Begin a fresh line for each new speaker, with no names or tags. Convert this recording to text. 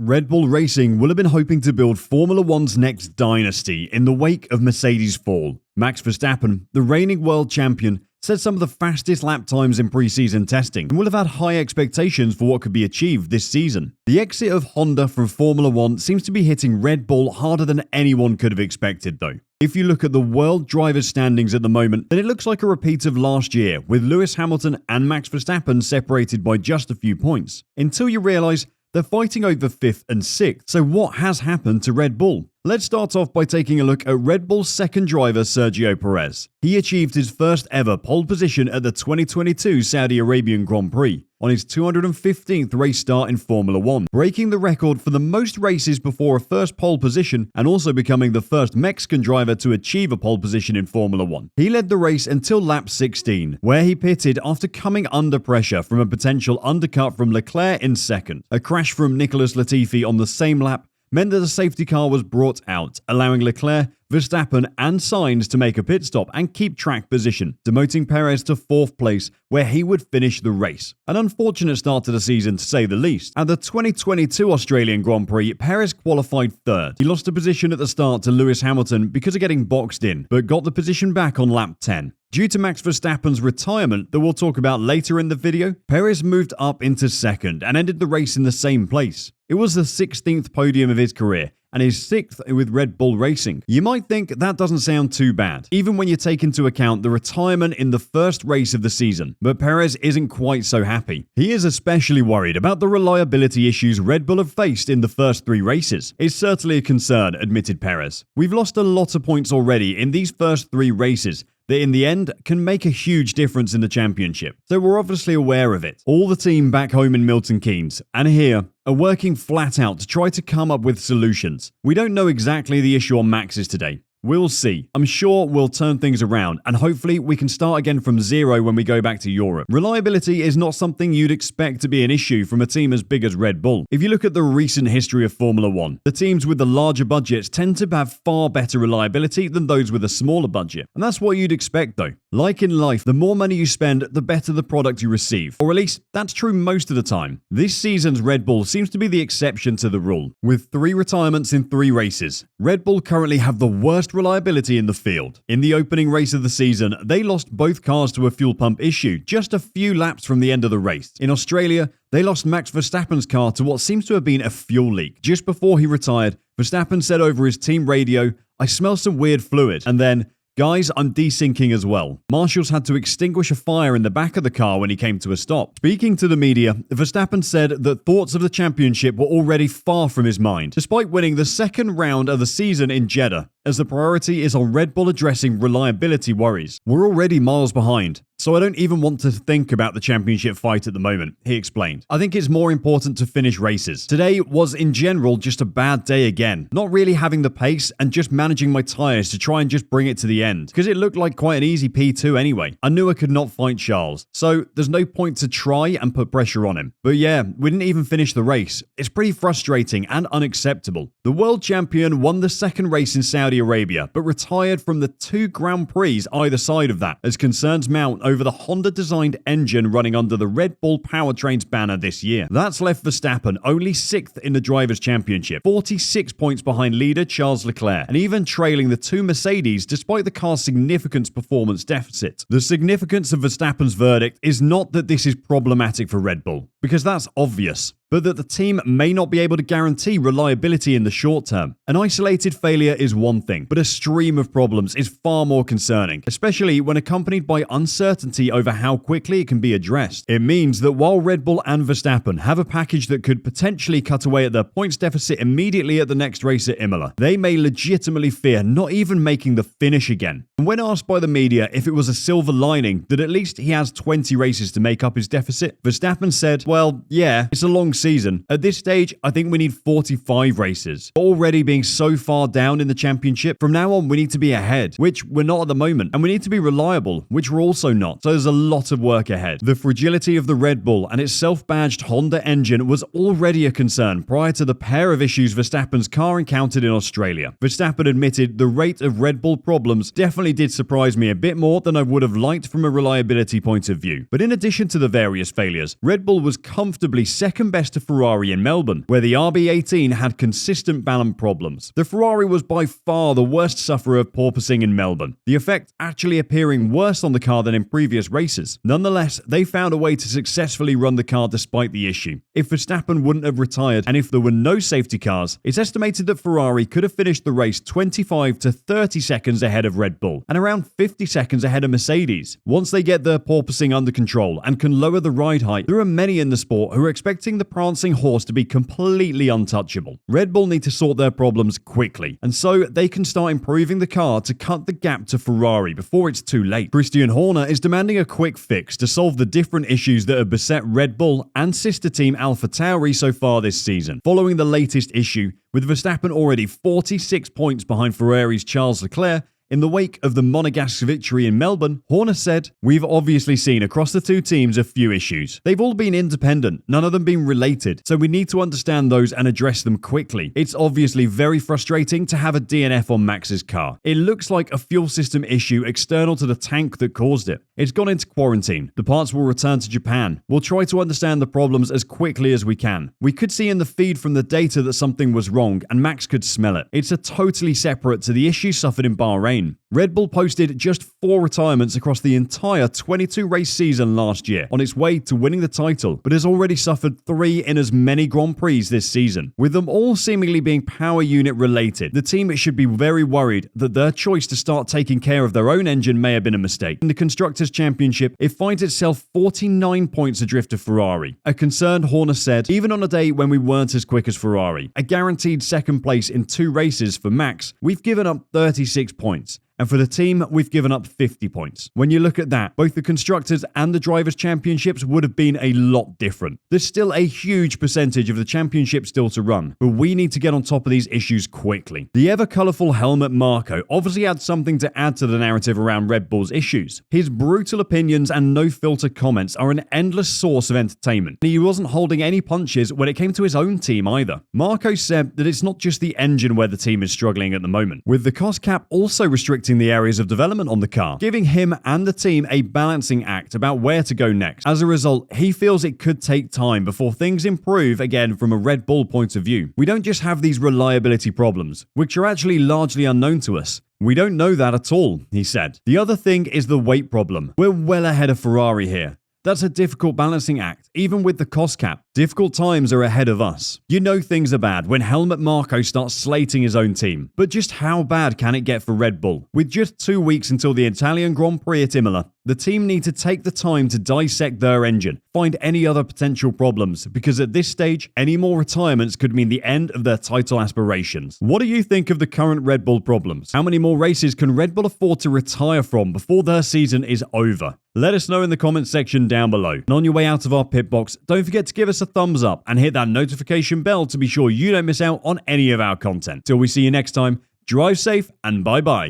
Red Bull Racing will have been hoping to build Formula One's next dynasty in the wake of Mercedes' fall. Max Verstappen, the reigning world champion, set some of the fastest lap times in pre-season testing and will have had high expectations for what could be achieved this season. The exit of Honda from Formula One seems to be hitting Red Bull harder than anyone could have expected though. If you look at the world drivers' standings at the moment, then it looks like a repeat of last year, with Lewis Hamilton and Max Verstappen separated by just a few points, until you realise they're fighting over 5th and 6th. So what has happened to Red Bull? Let's start off by taking a look at Red Bull's second driver, Sergio Perez. He achieved his first ever pole position at the 2022 Saudi Arabian Grand Prix on his 215th race start in Formula One, breaking the record for the most races before a first pole position and also becoming the first Mexican driver to achieve a pole position in Formula One. He led the race until lap 16, where he pitted after coming under pressure from a potential undercut from Leclerc in second. A crash from Nicholas Latifi on the same lap meant that a safety car was brought out, allowing Leclerc, Verstappen and Sainz to make a pit stop and keep track position, demoting Perez to 4th place, where he would finish the race. An unfortunate start to the season, to say the least. At the 2022 Australian Grand Prix, Perez qualified 3rd. He lost a position at the start to Lewis Hamilton because of getting boxed in, but got the position back on lap 10. Due to Max Verstappen's retirement that we'll talk about later in the video, Perez moved up into 2nd and ended the race in the same place. It was the 16th podium of his career and his 6th with Red Bull Racing. You might think that doesn't sound too bad, even when you take into account the retirement in the first race of the season. But Perez isn't quite so happy. He is especially worried about the reliability issues Red Bull have faced in the first 3 races. It's certainly a concern, admitted Perez. We've lost a lot of points already in these first 3 races that in the end can make a huge difference in the championship. So we're obviously aware of it. All the team back home in Milton Keynes and here are working flat out to try to come up with solutions. We don't know exactly the issue on Max's today. We'll see. I'm sure we'll turn things around and hopefully we can start again from zero when we go back to Europe. Reliability is not something you'd expect to be an issue from a team as big as Red Bull. If you look at the recent history of Formula One, the teams with the larger budgets tend to have far better reliability than those with a smaller budget. And that's what you'd expect though. Like in life, the more money you spend, the better the product you receive. Or at least that's true most of the time. This season's Red Bull seems to be the exception to the rule. With 3 retirements in 3 races, Red Bull currently have the worst reliability in the field. In the opening race of the season, they lost both cars to a fuel pump issue just a few laps from the end of the race. In Australia, they lost Max Verstappen's car to what seems to have been a fuel leak. Just before he retired, Verstappen said over his team radio, "I smell some weird fluid," and then, "Guys, I'm desyncing as well." Marshals had to extinguish a fire in the back of the car when he came to a stop. Speaking to the media, Verstappen said that thoughts of the championship were already far from his mind, despite winning the 2nd round of the season in Jeddah, as the priority is on Red Bull addressing reliability worries. "We're already miles behind, so I don't even want to think about the championship fight at the moment," he explained. "I think it's more important to finish races. Today was in general just a bad day again. Not really having the pace and just managing my tyres to try and just bring it to the end, because it looked like quite an easy P2 anyway. I knew I could not fight Charles, so there's no point to try and put pressure on him. But yeah, we didn't even finish the race. It's pretty frustrating and unacceptable." The world champion won the 2nd race in Saudi Arabia, but retired from the 2 Grand Prix either side of that, as concerns mount over the Honda-designed engine running under the Red Bull powertrain's banner this year. That's left Verstappen only 6th in the Drivers' Championship, 46 points behind leader Charles Leclerc, and even trailing the 2 Mercedes despite the car's significant performance deficit. The significance of Verstappen's verdict is not that this is problematic for Red Bull, because that's obvious, but that the team may not be able to guarantee reliability in the short term. An isolated failure is one thing, but a stream of problems is far more concerning, especially when accompanied by uncertainty over how quickly it can be addressed. It means that while Red Bull and Verstappen have a package that could potentially cut away at their points deficit immediately at the next race at Imola, they may legitimately fear not even making the finish again. And when asked by the media if it was a silver lining that at least he has 20 races to make up his deficit, Verstappen said, "Well, yeah, it's a long season. At this stage, I think we need 45 races. But already being so far down in the championship, from now on we need to be ahead, which we're not at the moment, and we need to be reliable, which we're also not. So there's a lot of work ahead." The fragility of the Red Bull and its self-badged Honda engine was already a concern prior to the pair of issues Verstappen's car encountered in Australia. Verstappen admitted the rate of Red Bull problems definitely definitely did surprise me a bit more than I would have liked from a reliability point of view. But in addition to the various failures, Red Bull was comfortably second best to Ferrari in Melbourne, where the RB18 had consistent balance problems. The Ferrari was by far the worst sufferer of porpoising in Melbourne, the effect actually appearing worse on the car than in previous races. Nonetheless, they found a way to successfully run the car despite the issue. If Verstappen wouldn't have retired and if there were no safety cars, it's estimated that Ferrari could have finished the race 25 to 30 seconds ahead of Red Bull and around 50 seconds ahead of Mercedes. Once they get their porpoising under control and can lower the ride height, there are many in the sport who are expecting the prancing horse to be completely untouchable. Red Bull need to sort their problems quickly, and so they can start improving the car to cut the gap to Ferrari before it's too late. Christian Horner is demanding a quick fix to solve the different issues that have beset Red Bull and sister team AlphaTauri so far this season. Following the latest issue, with Verstappen already 46 points behind Ferrari's Charles Leclerc, in the wake of the Monegasque victory in Melbourne, Horner said, "We've obviously seen across the two teams a few issues. They've all been independent, none of them being related, so we need to understand those and address them quickly. It's obviously very frustrating to have a DNF on Max's car. It looks like a fuel system issue external to the tank that caused it. It's gone into quarantine. The parts will return to Japan. We'll try to understand the problems as quickly as we can. We could see in the feed from the data that something was wrong, and Max could smell it. It's a totally separate to the issue suffered in Bahrain." Red Bull posted just 4 retirements across the entire 22-race season last year on its way to winning the title, but has already suffered 3 in as many Grand Prix this season. With them all seemingly being power unit related, the team should be very worried that their choice to start taking care of their own engine may have been a mistake. In the Constructors' Championship, it finds itself 49 points adrift of Ferrari. A concerned Horner said, "Even on a day when we weren't as quick as Ferrari, a guaranteed second place in 2 races for Max, we've given up 36 points. And for the team, we've given up 50 points. When you look at that, both the Constructors and the Drivers' Championships would have been a lot different. There's still a huge percentage of the championship still to run, but we need to get on top of these issues quickly." The ever-colourful Helmut Marko obviously had something to add to the narrative around Red Bull's issues. His brutal opinions and no-filter comments are an endless source of entertainment. He wasn't holding any punches when it came to his own team either. Marko said that it's not just the engine where the team is struggling at the moment, with the cost cap also restricting the areas of development on the car, giving him and the team a balancing act about where to go next. As a result, he feels it could take time before things improve again from a Red Bull point of view. "We don't just have these reliability problems, which are actually largely unknown to us. We don't know that at all," he said. "The other thing is the weight problem. We're well ahead of Ferrari here. That's a difficult balancing act, even with the cost cap. Difficult times are ahead of us." You know things are bad when Helmut Marko starts slating his own team. But just how bad can it get for Red Bull? With just 2 weeks until the Italian Grand Prix at Imola, the team need to take the time to dissect their engine, find any other potential problems, because at this stage, any more retirements could mean the end of their title aspirations. What do you think of the current Red Bull problems? How many more races can Red Bull afford to retire from before their season is over? Let us know in the comments section down below. And on your way out of our pit box, don't forget to give us a thumbs up and hit that notification bell to be sure you don't miss out on any of our content. Till we see you next time, drive safe and bye-bye.